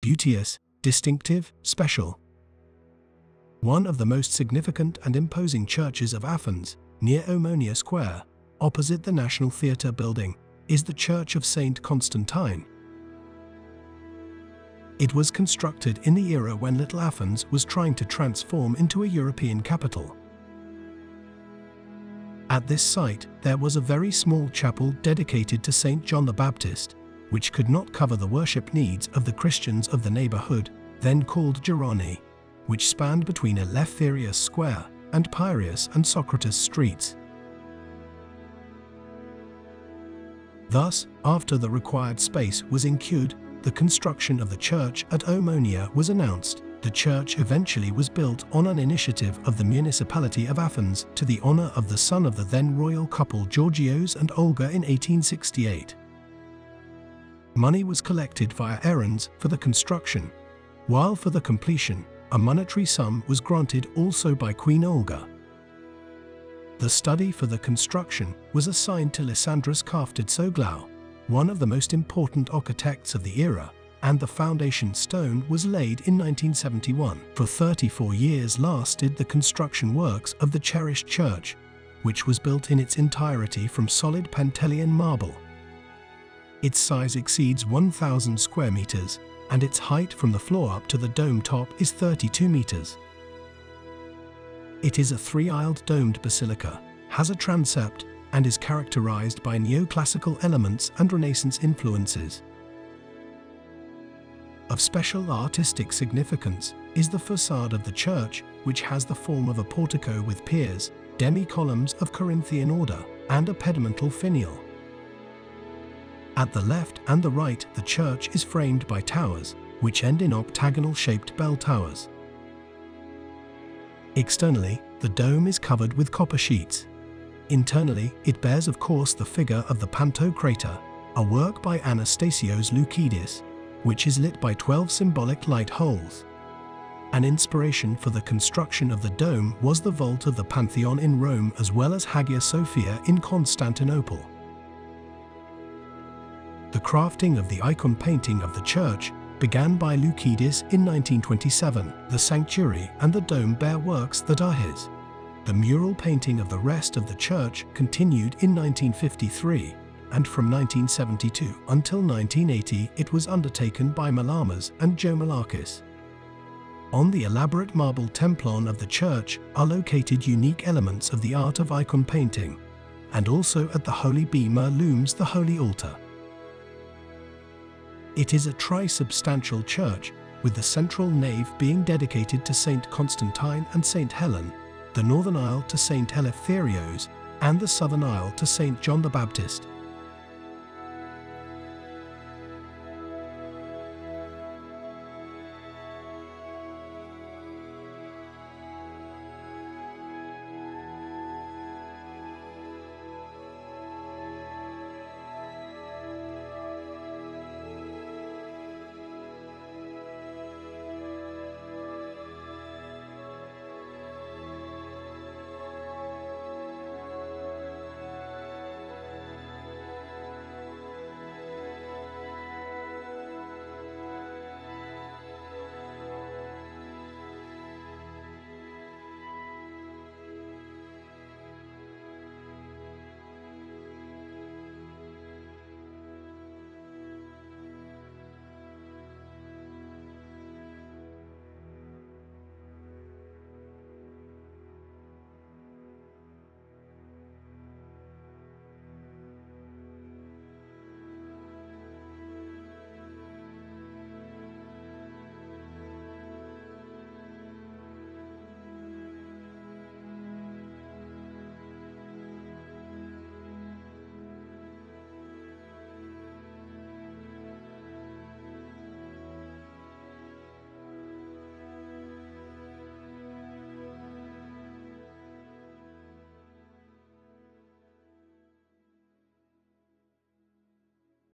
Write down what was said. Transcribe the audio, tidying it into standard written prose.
beauteous, distinctive, special. One of the most significant and imposing churches of Athens, near Omonia Square, opposite the National Theatre building, is the Church of Saint Constantine. It was constructed in the era when Little Athens was trying to transform into a European capital. At this site, there was a very small chapel dedicated to Saint John the Baptist, which could not cover the worship needs of the Christians of the neighborhood, then called Gironi, which spanned between Eleftherius Square and Piraeus and Socrates streets. Thus, after the required space was incurred, the construction of the church at Omonia was announced. The church eventually was built on an initiative of the municipality of Athens to the honor of the son of the then royal couple Georgios and Olga in 1868. Money was collected via errands for the construction, while for the completion, a monetary sum was granted also by Queen Olga. The study for the construction was assigned to Lysandros Kaftotzoglu, one of the most important architects of the era, and the foundation stone was laid in 1971. For 34 years lasted the construction works of the cherished church, which was built in its entirety from solid Panteleon marble. Its size exceeds 1,000 square meters, and its height from the floor up to the dome top is 32 meters. It is a three-aisled domed basilica, has a transept, and is characterized by neoclassical elements and Renaissance influences. Of special artistic significance is the facade of the church, which has the form of a portico with piers, demi-columns of Corinthian order, and a pediment finial. At the left and the right, the church is framed by towers, which end in octagonal-shaped bell towers. Externally, the dome is covered with copper sheets. Internally, it bears of course the figure of the Pantocrator, a work by Anastasios Loukidis, which is lit by 12 symbolic light holes. An inspiration for the construction of the dome was the vault of the Pantheon in Rome as well as Hagia Sophia in Constantinople. The crafting of the icon painting of the church began by Loukidis in 1927. The sanctuary and the dome bear works that are his. The mural painting of the rest of the church continued in 1953, and from 1972 until 1980 it was undertaken by Malamas and Joe Malakis. On the elaborate marble templon of the church are located unique elements of the art of icon painting, and also at the Holy Bema looms the Holy Altar. It is a tri-substantial church, with the central nave being dedicated to Saint Constantine and Saint Helen, the northern aisle to Saint Eleftherios, and the southern aisle to Saint John the Baptist.